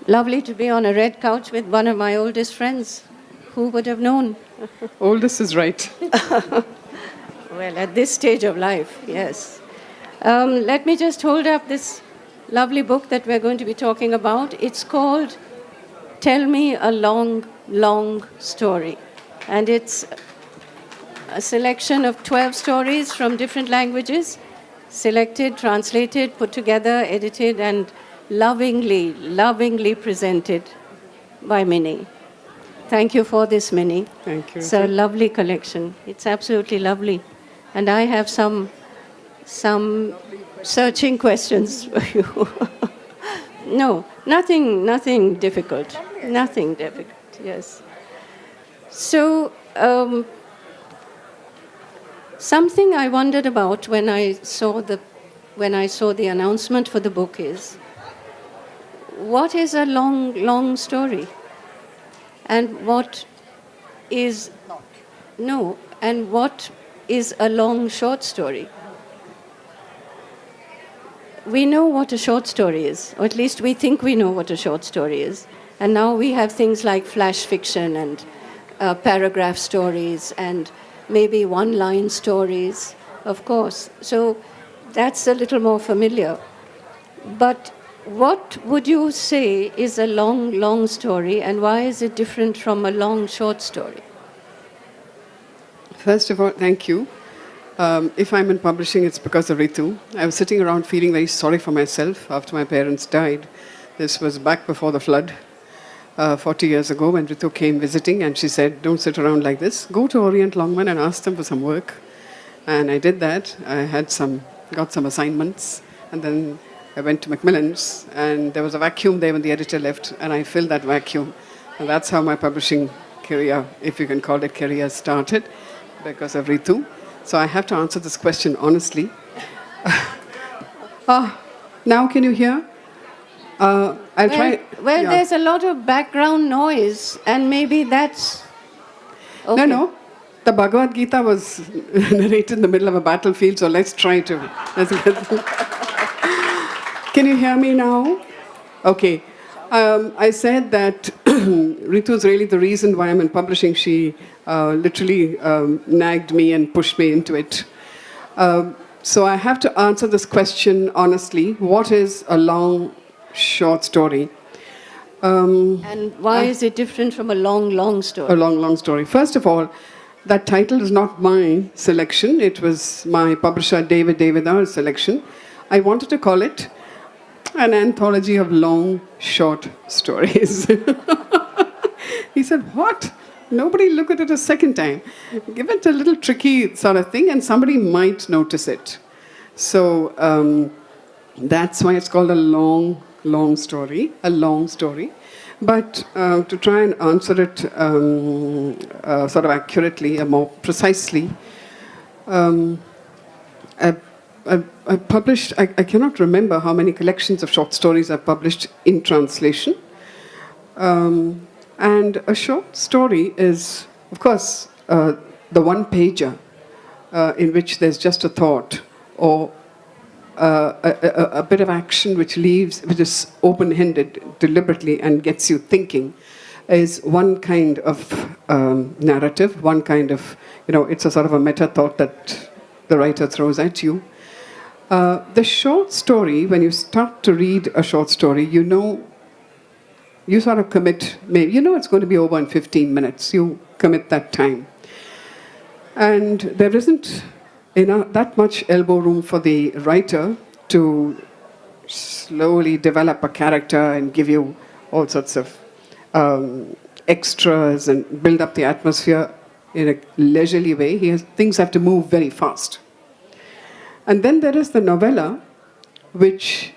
Lovely to be on a red couch with one of my oldest friends. Who would have known? Oldest is right. Well, at this stage of life, yes. Let me just hold up this lovely book that we're going to be talking about. It's called Tell Me a Long, Long Story. And it's a selection of 12 stories from different languages, selected, translated, put together, edited, and lovingly presented by Minnie. Thank you for this, Minnie. Thank you. It's a lovely collection. It's absolutely lovely. And I have some searching questions for you. No, nothing difficult. Nothing difficult, yes. So, something I wondered about when I saw the announcement for the book is, what is a long, long story? And what is a long short story? We know what a short story is, or at least we think we know what a short story is. And now we have things like flash fiction and paragraph stories and maybe one-line stories, of course. So that's a little more familiar. But what would you say is a long, long story, and why is it different from a long, short story? First of all, thank you. If I'm in publishing, it's because of Ritu. I was sitting around feeling very sorry for myself after my parents died. This was back before the flood, 40 years ago, when Ritu came visiting, and she said, don't sit around like this. Go to Orient Longman and ask them for some work. And I did that. I got some assignments, and then I went to Macmillan's, and there was a vacuum there when the editor left, and I filled that vacuum. And that's how my publishing career, if you can call it career, started, because of Ritu. So I have to answer this question honestly. Now can you hear? I'll try. Well, yeah. There's a lot of background noise, and maybe that's... Okay. No. The Bhagavad Gita was narrated in the middle of a battlefield, so let's try to... Can you hear me now? Okay. I said that Ritu is really the reason why I'm in publishing. She literally nagged me and pushed me into it. So I have to answer this question honestly. What is a long, short story? And why is it different from a long, long story? A long, long story. First of all, that title is not my selection. It was my publisher, David Davidar's selection. I wanted to call it an anthology of long, short stories. He said, what? Nobody look at it a second time. Give it a little tricky sort of thing and somebody might notice it. So that's why it's called a long, long story, a long story. But to try and answer it sort of accurately, more precisely, I published, I cannot remember how many collections of short stories I've published in translation. And a short story is, of course, the one-pager in which there's just a thought or a bit of action which is open-ended deliberately and gets you thinking, is one kind of narrative, one kind of, it's a sort of a meta-thought that the writer throws at you. The short story, when you start to read a short story, you sort of commit, maybe, it's going to be over in 15 minutes. You commit that time. And there isn't that much elbow room for the writer to slowly develop a character and give you all sorts of extras and build up the atmosphere in a leisurely way. Things have to move very fast. And then there is the novella, which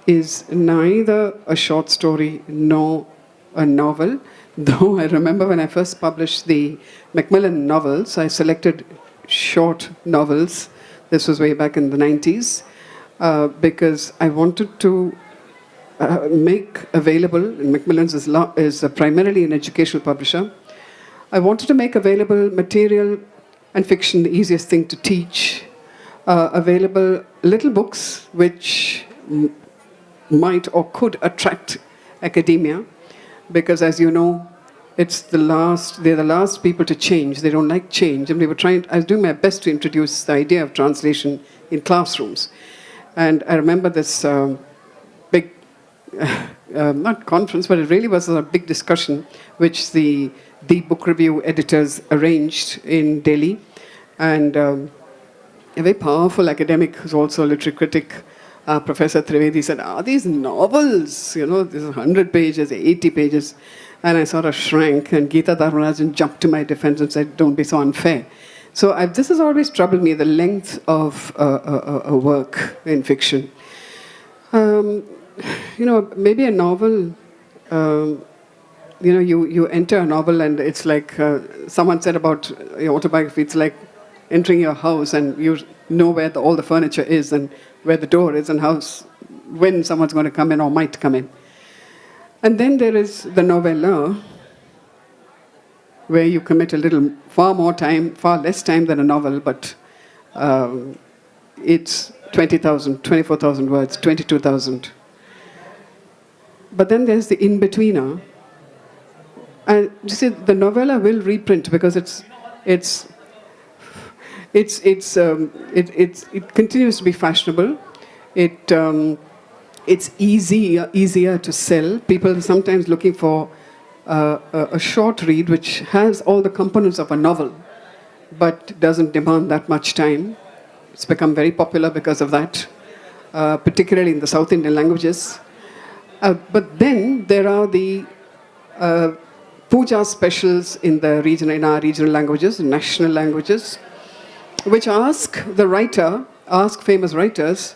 is neither a short story nor a novel. Though I remember when I first published the Macmillan novels, I selected short novels. This was way back in the 90s, because I wanted to make available, and Macmillan's is primarily an educational publisher. I wanted to make available material and fiction, the easiest thing to teach, available little books which might or could attract academia, because as you know, they're the last people to change. They don't like change. And I was doing my best to introduce the idea of translation in classrooms. And I remember this big, not conference, but it really was a big discussion, which the book review editors arranged in Delhi. And a very powerful academic who's also a literary critic, Professor Trivedi, said, these novels, there's 100 pages, 80 pages. And I sort of shrank, and Geeta Dharmarajan jumped to my defense and said, don't be so unfair. So this has always troubled me, the length of a work in fiction. Maybe a novel, you enter a novel and it's like, someone said about your autobiography, it's like entering your house and you know where all the furniture is and where the door is and when someone's going to come in or might come in. And then there is the novella, where you commit far less time than a novel, but it's 20,000, 24,000 words, 22,000. But then there's the in-betweener. And you see, the novella will reprint because it continues to be fashionable. It's easier to sell. People are sometimes looking for a short read which has all the components of a novel, but doesn't demand that much time. It's become very popular because of that, particularly in the South Indian languages. But then there are the puja specials in our regional languages, national languages, which ask famous writers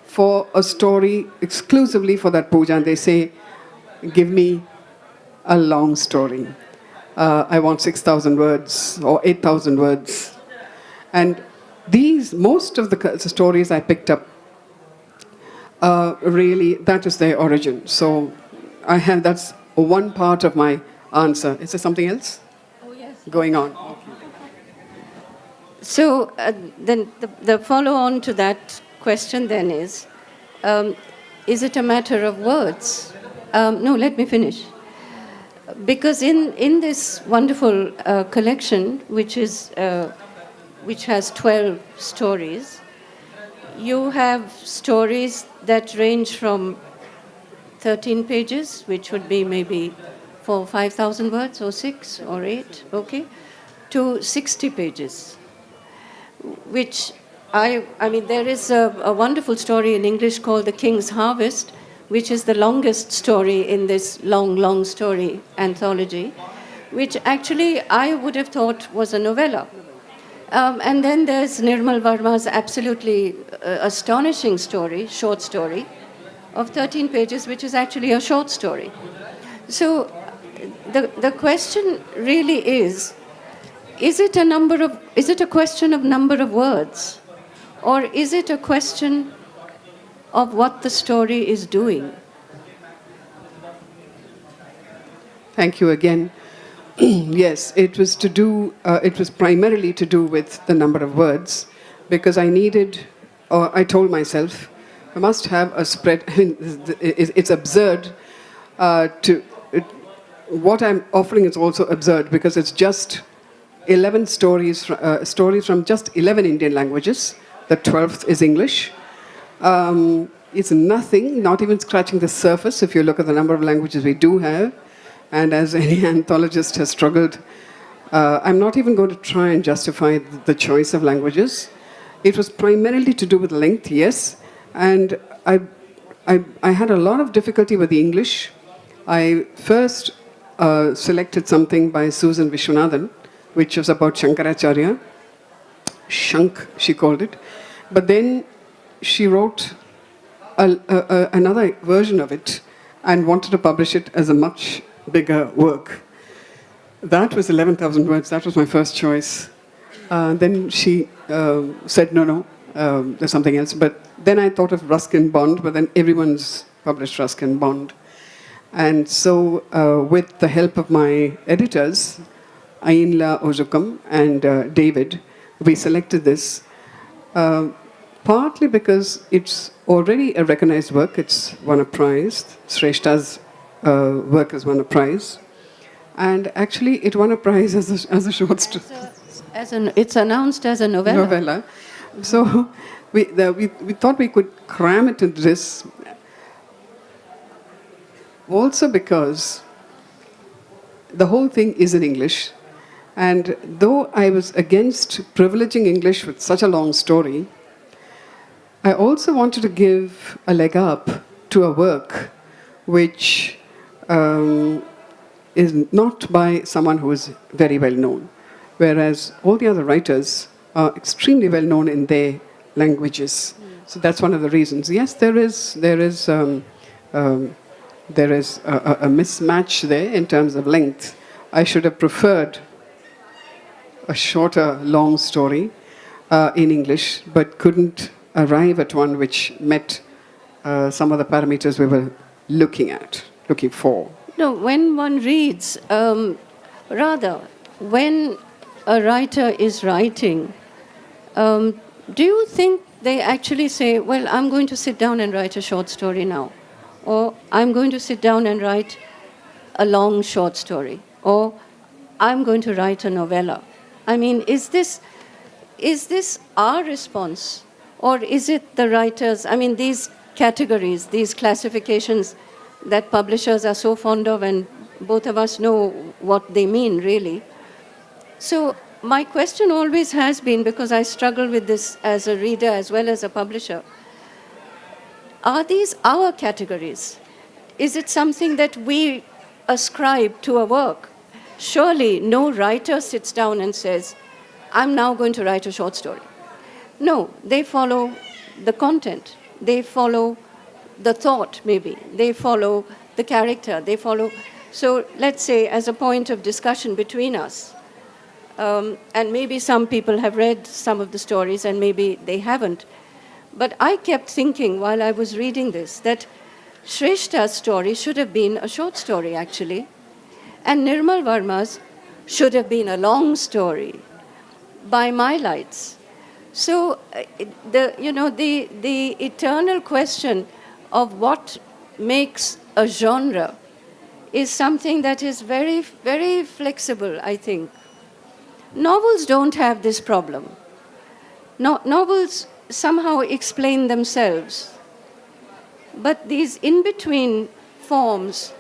for a story exclusively for that puja, and they say, give me a long story. I want 6,000 words or 8,000 words. And most of the stories I picked up, really, that is their origin. So that's one part of my answer. Is there something else? Oh, yes. Going on? So then the follow-on to that question then is it a matter of words? No, let me finish. Because in this wonderful collection, which has 12 stories, you have stories that range from 13 pages, which would be maybe 4,000 or 5,000 words, or 6 or 8, okay, to 60 pages, which I mean, there is a wonderful story in English called The King's Harvest, which is the longest story in this long story anthology, which actually I would have thought was a novella. And then there's Nirmal Verma's absolutely astonishing short story, of 13 pages, which is actually a short story. So the question really is it a question of number of words? Or is it a question of what the story is doing? Thank you again. Yes, it was primarily to do with the number of words, because I told myself, I must have a spread. I mean, it's absurd what I'm offering is also absurd, because it's just 11 stories from just 11 Indian languages. The 12th is English. It's nothing, not even scratching the surface if you look at the number of languages we do have. And as any anthologist has struggled, I'm not even going to try and justify the choice of languages. It was primarily to do with length, yes. And I had a lot of difficulty with the English. I first selected something by Susan Vishwanathan, which was about Shankaracharya. Shank, she called it. But then she wrote another version of it and wanted to publish it as a much bigger work. That was 11,000 words. That was my first choice. Then she said, no, there's something else. But then I thought of Ruskin Bond, but then everyone's published Ruskin Bond. And so with the help of my editors, Ainla Ozukam and David, we selected this, partly because it's already a recognized work. It's won a prize, Shreshta's work has won a prize. And actually, it won a prize as a short story. It's announced as a novella. Novella. So we thought we could cram it into this. Also because the whole thing is in English. And though I was against privileging English with such a long story, I also wanted to give a leg up to a work which is not by someone who is very well known, whereas all the other writers are extremely well known in their languages. So that's one of the reasons. Yes, there is a mismatch there in terms of length. I should have preferred a shorter, long story in English, but couldn't arrive at one which met some of the parameters we were looking for. No, when one reads, when a writer is writing, do you think they actually say, well, I'm going to sit down and write a short story now? Or I'm going to sit down and write a long short story? Or I'm going to write a novella? I mean, is this our response? Or is it the writers? I mean, these categories, these classifications that publishers are so fond of, and both of us know what they mean, really. So my question always has been, because I struggle with this as a reader as well as a publisher, are these our categories? Is it something that we ascribe to a work? Surely no writer sits down and says, I'm now going to write a short story. No, they follow the content. They follow the thought, maybe. They follow the character. They follow. So let's say, as a point of discussion between us, and maybe some people have read some of the stories and maybe they haven't. But I kept thinking while I was reading this that Shrestha's story should have been a short story, actually. And Nirmal Verma's should have been a long story by my lights. So the eternal question of what makes a genre is something that is very, very flexible, I think. Novels don't have this problem. Novels somehow explain themselves. But these in-between forms,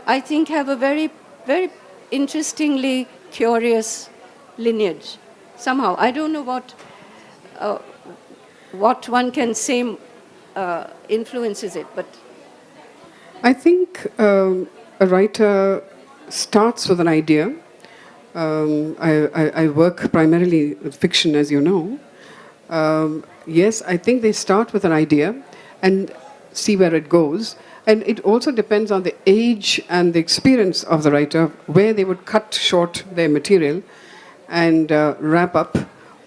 I think, have a very, very interestingly curious lineage. Somehow, I don't know what one can say influences it, but I think a writer starts with an idea. I work primarily with fiction, as you know. Yes, I think they start with an idea and see where it goes. And it also depends on the age and the experience of the writer, where they would cut short their material and wrap up.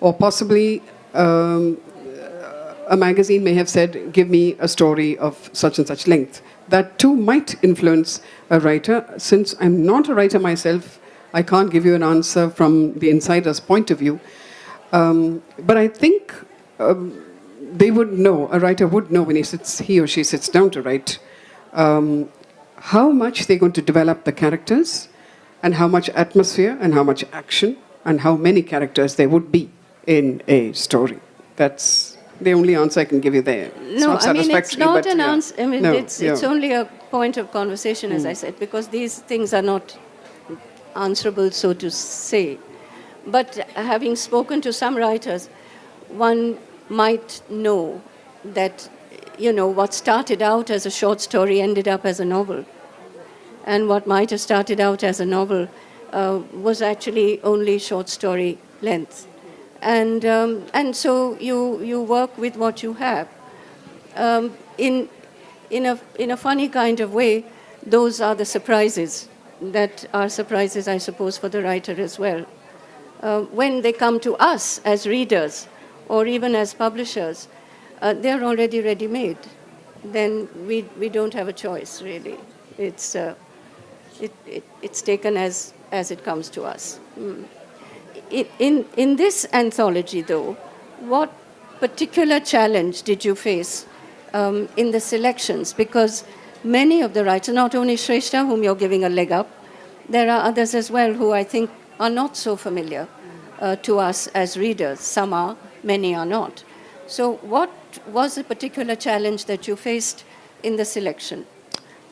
Or possibly a magazine may have said, give me a story of such and such length. That too might influence a writer. Since I'm not a writer myself, I can't give you an answer from the insider's point of view. But I think they would know, a writer would know when he or she sits down to write, how much they're going to develop the characters, and how much atmosphere, and how much action, and how many characters there would be in a story. That's the only answer I can give you there. No, I mean, it's not an answer. I mean, no, it's only a point of conversation, as I said, because these things are not answerable, so to say. But having spoken to some writers, one might know that, what started out as a short story ended up as a novel. And what might have started out as a novel was actually only short story length. And so you work with what you have. In a funny kind of way, those are the surprises that are surprises, I suppose, for the writer as well. When they come to us as readers or even as publishers, they're already ready-made. Then we don't have a choice, really. It's taken as it comes to us. In this anthology, though, what particular challenge did you face in the selections? Because many of the writers, not only Shrestha, whom you're giving a leg up, there are others as well who I think are not so familiar to us as readers. Some are, many are not. So what was a particular challenge that you faced in the selection?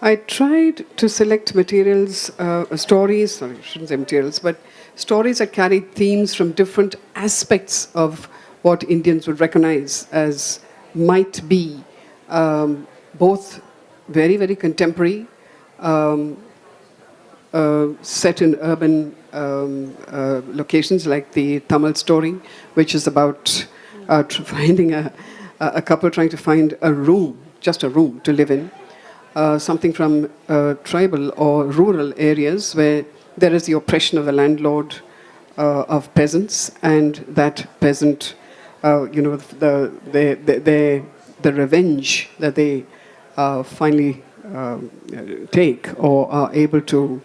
I tried to select materials, stories, sorry, I shouldn't say materials, but stories that carry themes from different aspects of what Indians would recognize as might be both very, very contemporary, set in urban locations like the Tamil story, which is about finding a couple trying to find a room, just a room to live in. Something from tribal or rural areas where there is the oppression of the landlord of peasants, and that peasant, the revenge that they finally take or are able to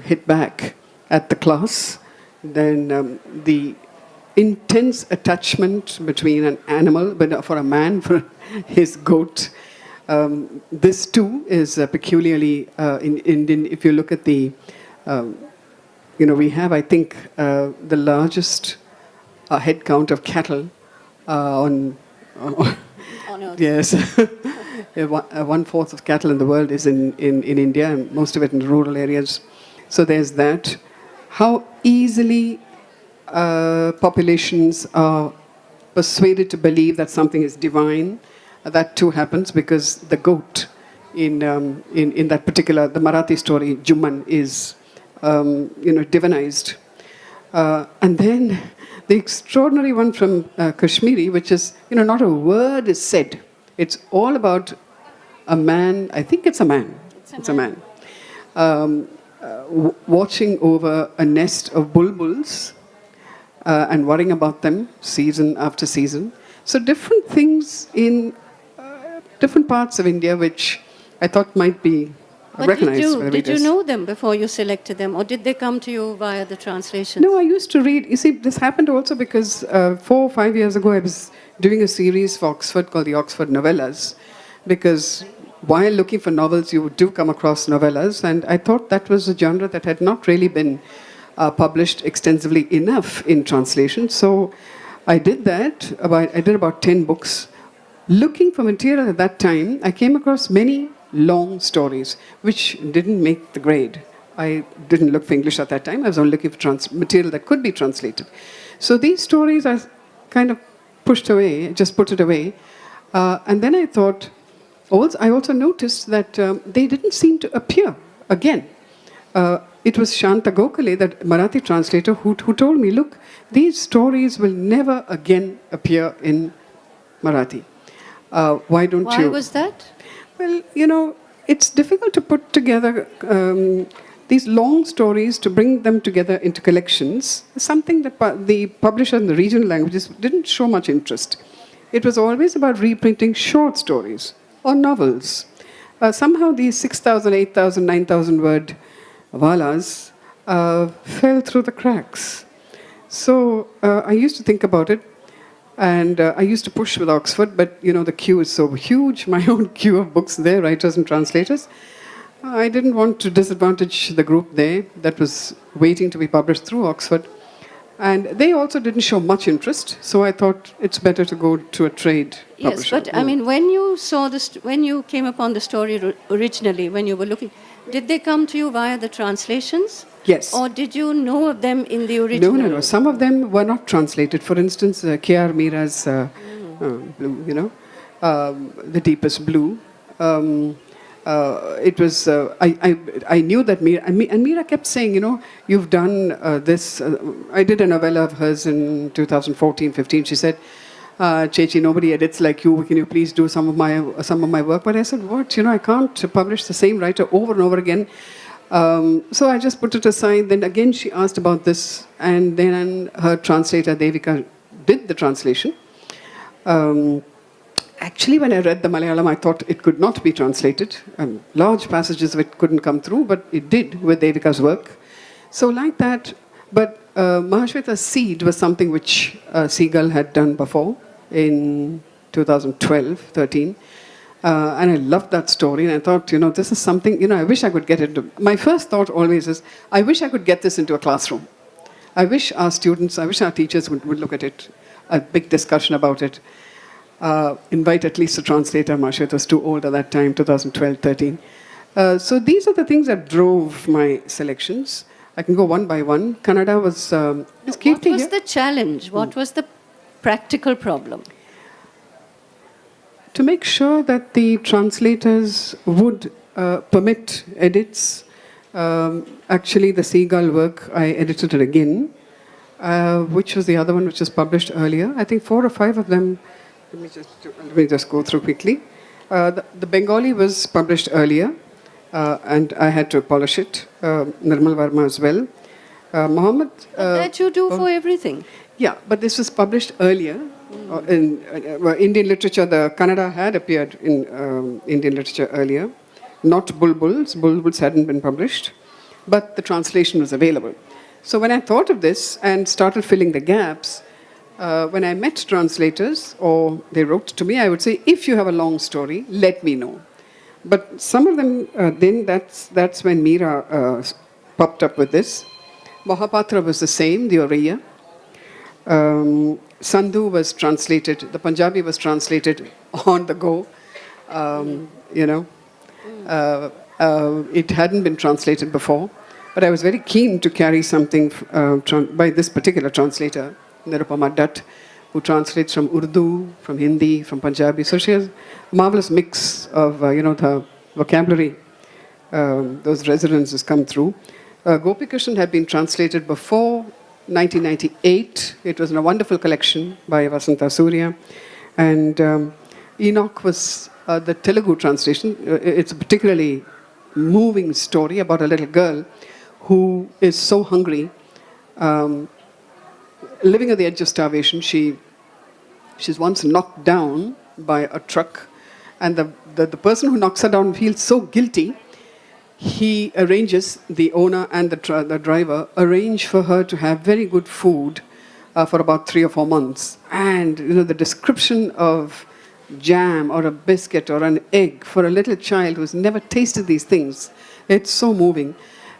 hit back at the class, then the intense attachment between an animal, but for a man, for his goat. This too is peculiarly in Indian. If you look at the, we have, I think, the largest head count of cattle on Earth. Yes. 1/4 of cattle in the world is in India, and most of it in rural areas. So there's that. How easily populations are persuaded to believe that something is divine. That too happens because the goat in that particular, the Marathi story, Jumman, is divinized. And then the extraordinary one from Kashmiri, which is, not a word is said. It's all about a man, I think it's a man. It's a man. Watching over a nest of bulbuls and worrying about them season after season. So different things in different parts of India, which I thought might be recognized by the readers. Did you know them before you selected them, or did they come to you via the translation? No, I used to read. You see, this happened also because 4 or 5 years ago, I was doing a series for Oxford called the Oxford Novellas, because while looking for novels, you do come across novellas, and I thought that was a genre that had not really been published extensively enough in translation. So I did that. I did about 10 books. Looking for material at that time, I came across many long stories, which didn't make the grade. I didn't look for English at that time. I was only looking for material that could be translated. So these stories I kind of pushed away, just put it away. And then I thought, I also noticed that they didn't seem to appear again. It was Shanta Gokhale, that Marathi translator, who told me, look, these stories will never again appear in Marathi. Why was that? Well, it's difficult to put together these long stories, to bring them together into collections, something that the publisher in the regional languages didn't show much interest. It was always about reprinting short stories or novels. Somehow these 6,000, 8,000, 9,000 word valas fell through the cracks. So I used to think about it. And I used to push with Oxford, but the queue is so huge, my own queue of books there, writers and translators. I didn't want to disadvantage the group there that was waiting to be published through Oxford. And they also didn't show much interest, so I thought it's better to go to a trade publisher. Yes, but I mean, when you saw this, when you came upon the story originally, when you were looking, did they come to you via the translations? Yes. Or did you know of them in the original? No. Some of them were not translated. For instance, K.R. Meera's Blue, The Deepest Blue. It was, I knew that Meera, and Meera kept saying, you've done this. I did a novella of hers in 2014-15. She said, Chechi, nobody edits like you. Can you please do some of my work? But I said, what? I can't publish the same writer over and over again. So I just put it aside. Then again she asked about this, and then her translator Devika did the translation. Actually, when I read the Malayalam, I thought it could not be translated. Large passages of it couldn't come through, but it did with Devika's work. So like that, but Mahashweta's Seed was something which Seagull had done before in 2012-13. And I loved that story, and I thought, this is something, I wish I could get into. My first thought always is, I wish I could get this into a classroom. I wish our students, I wish our teachers would look at it, a big discussion about it. Invite at least a translator. Masha was too old at that time, 2012, 13. So these are the things that drove my selections. I can go one by one. Kannada was... What was the challenge? What was the practical problem? To make sure that the translators would permit edits. Actually, the Seagull work, I edited it again, which was the other one which was published earlier. I think 4 or 5 of them. Let me just go through quickly. The Bengali was published earlier, and I had to polish it. Nirmal Verma as well. Mohammed. That you do for everything. Yeah, but this was published earlier. In Indian literature, the Kannada had appeared in Indian literature earlier. Not Bulbuls. Bulbuls hadn't been published, but the translation was available. So when I thought of this and started filling the gaps, when I met translators or they wrote to me, I would say, if you have a long story, let me know. But some of them, then that's when Meera popped up with this. Mahapatra was the same, the Oriya. Sandhu was translated, the Punjabi was translated on the go. It hadn't been translated before, but I was very keen to carry something by this particular translator, Nirupama Dutt, who translates from Urdu, from Hindi, from Punjabi. So she has a marvelous mix of, the vocabulary, those resonances come through. Gopi Krishnan had been translated before 1998. It was in a wonderful collection by Vasanta Surya. And Enoch was the Telugu translation. It's a particularly moving story about a little girl who is so hungry, living at the edge of starvation. She's once knocked down by a truck, and the person who knocks her down feels so guilty. He arranges, the owner and the driver arrange for her to have very good food for about 3 or 4 months. And the description of jam or a biscuit or an egg for a little child who's never tasted these things, it's so moving.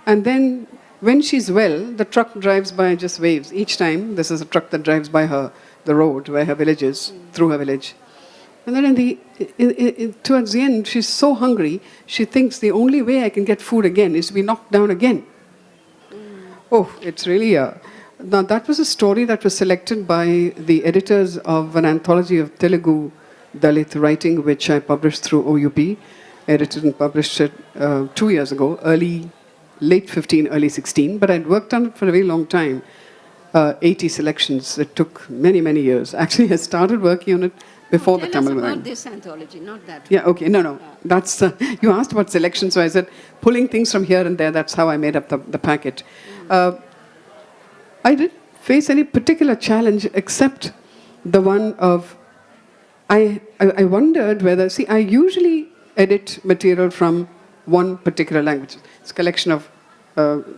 And then when she's well, the truck drives by and just waves. Each time, this is a truck that drives by her, the road where her village is, through her village. And then towards the end, she's so hungry, she thinks the only way I can get food again is to be knocked down again. Oh, it's really now that was a story that was selected by the editors of an anthology of Telugu Dalit writing, which I published through OUP, edited and published it 2 years ago, late 15, early 16, but I'd worked on it for a very long time, 80 selections. It took many, many years. Actually, I started working on it before the Tamil Tell us one. about this anthology, not that one. Yeah, okay, no. That's you asked about selection, so I said pulling things from here and there. That's how I made up the packet. I didn't face any particular challenge except the one of I wondered whether I usually edit material from one particular language. It's a collection of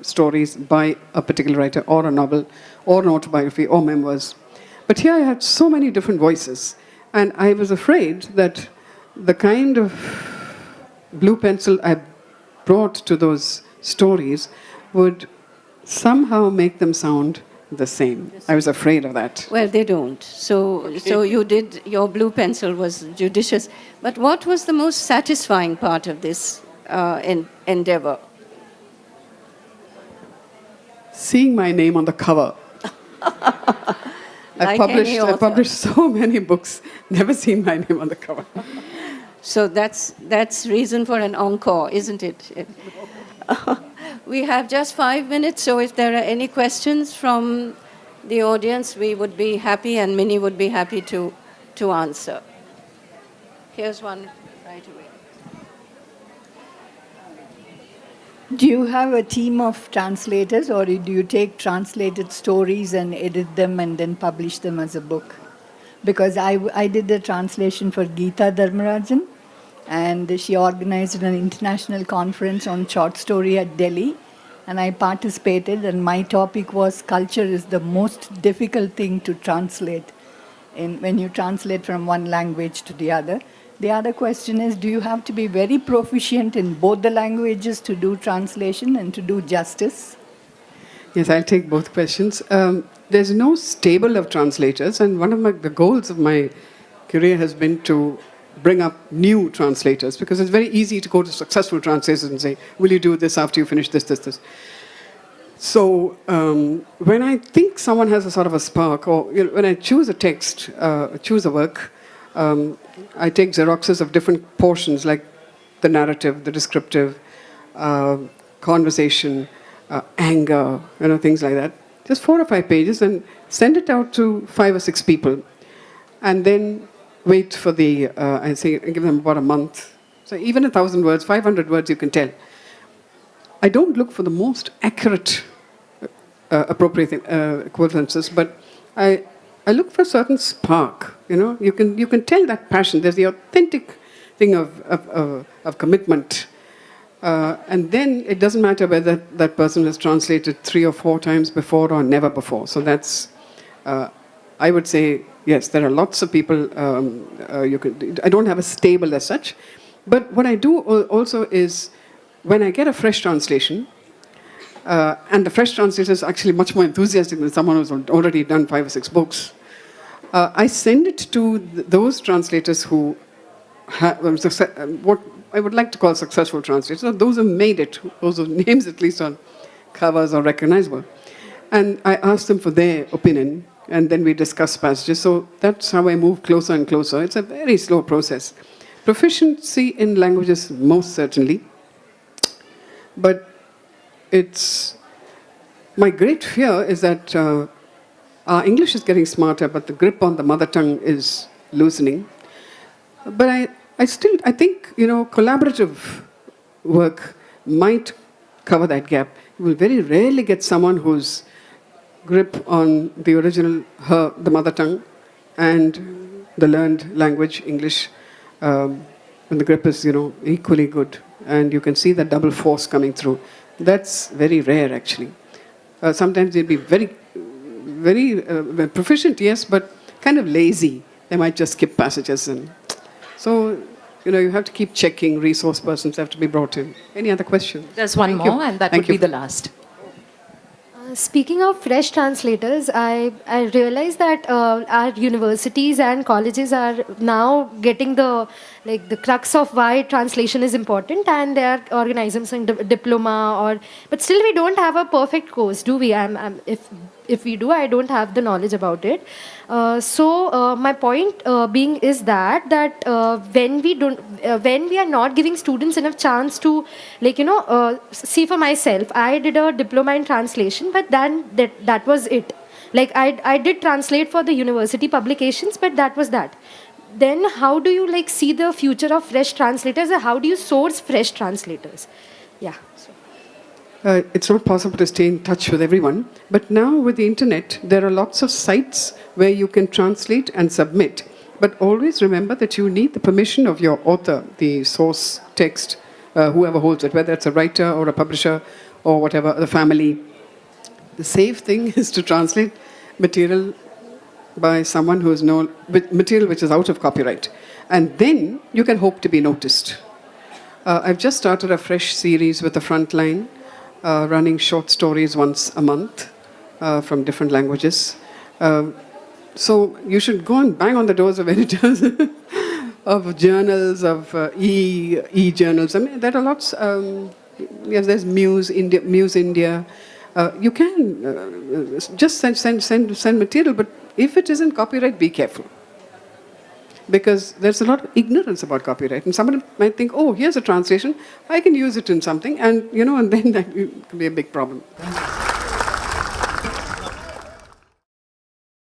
stories by a particular writer, or a novel, or an autobiography, or memoirs. But here I had so many different voices. And I was afraid that the kind of blue pencil I brought to those stories would somehow make them sound the same. I was afraid of that. Well, they don't. So you did, your blue pencil was judicious. But what was the most satisfying part of this endeavor? Seeing my name on the cover. Like I published so many books, never seen my name on the cover. So that's reason for an encore, isn't it? We have just 5 minutes, so if there are any questions from the audience, we would be happy, and Minnie would be happy to answer. Here's one right away. Do you have a team of translators, or do you take translated stories and edit them and then publish them as a book? Because I did the translation for Geeta Dharmarajan, and she organized an international conference on short story at Delhi, and I participated, and my topic was culture is the most difficult thing to translate when you translate from one language to the other. The other question is, do you have to be very proficient in both the languages to do translation and to do justice? Yes, I'll take both questions. There's no stable of translators, and one of the goals of my career has been to bring up new translators, because it's very easy to go to successful translators and say, will you do this after you finish this? So when I think someone has a sort of a spark, or when I choose a text, choose a work, I take Xeroxes of different portions, like the narrative, the descriptive, conversation, anger, things like that. Just 4 or 5 pages, and send it out to 5 or 6 people, and then wait for the. I give them about a month. So even 1,000 words, 500 words, you can tell. I don't look for the most accurate, appropriate equivalences, but I look for a certain spark. You can tell that passion. There's the authentic thing of commitment. And then it doesn't matter whether that person has translated 3 or 4 times before or never before. So that's, I would say, yes, there are lots of people. I don't have a stable as such. But what I do also is, when I get a fresh translation, and the fresh translator is actually much more enthusiastic than someone who's already done 5 or 6 books, I send it to those translators who have what I would like to call successful translators, or those who made it, those whose names at least on covers are recognizable. And I ask them for their opinion, and then we discuss passages. So that's how I move closer and closer. It's a very slow process. Proficiency in languages, most certainly. But my great fear is that our English is getting smarter, but the grip on the mother tongue is loosening. But I think, collaborative work might cover that gap. You will very rarely get someone whose grip on the original, the mother tongue, and the learned language, English, when the grip is, equally good, and you can see the double force coming through. That's very rare, actually. Sometimes they'll be very, very proficient, yes, but kind of lazy. They might just skip passages, and so you have to keep checking. Resource persons have to be brought in. Any other questions? There's one more, and that would be the last. Speaking of fresh translators, I realize that our universities and colleges are now getting the crux of why translation is important, and they are organizing some diploma, but still we don't have a perfect course, do we? If we do, I don't have the knowledge about it. So my point being is that when we are not giving students enough chance to see. For myself, I did a diploma in translation, but then that was it. I did translate for the university publications, but that was that. Then how do you see the future of fresh translators, or how do you source fresh translators? Yeah. It's not possible to stay in touch with everyone, but now with the internet, there are lots of sites where you can translate and submit. But always remember that you need the permission of your author, the source text, whoever holds it, whether it's a writer or a publisher or whatever, the family. The safe thing is to translate material by someone who has material which is out of copyright. And then you can hope to be noticed. I've just started a fresh series with the Frontline, running short stories once a month from different languages. So you should go and bang on the doors of editors, of journals, of e-journals. I mean, there are lots. Yes, there's Muse India. You can just send material, but if it isn't copyright, be careful. Because there's a lot of ignorance about copyright. And somebody might think, oh, here's a translation, I can use it in something, and then that can be a big problem.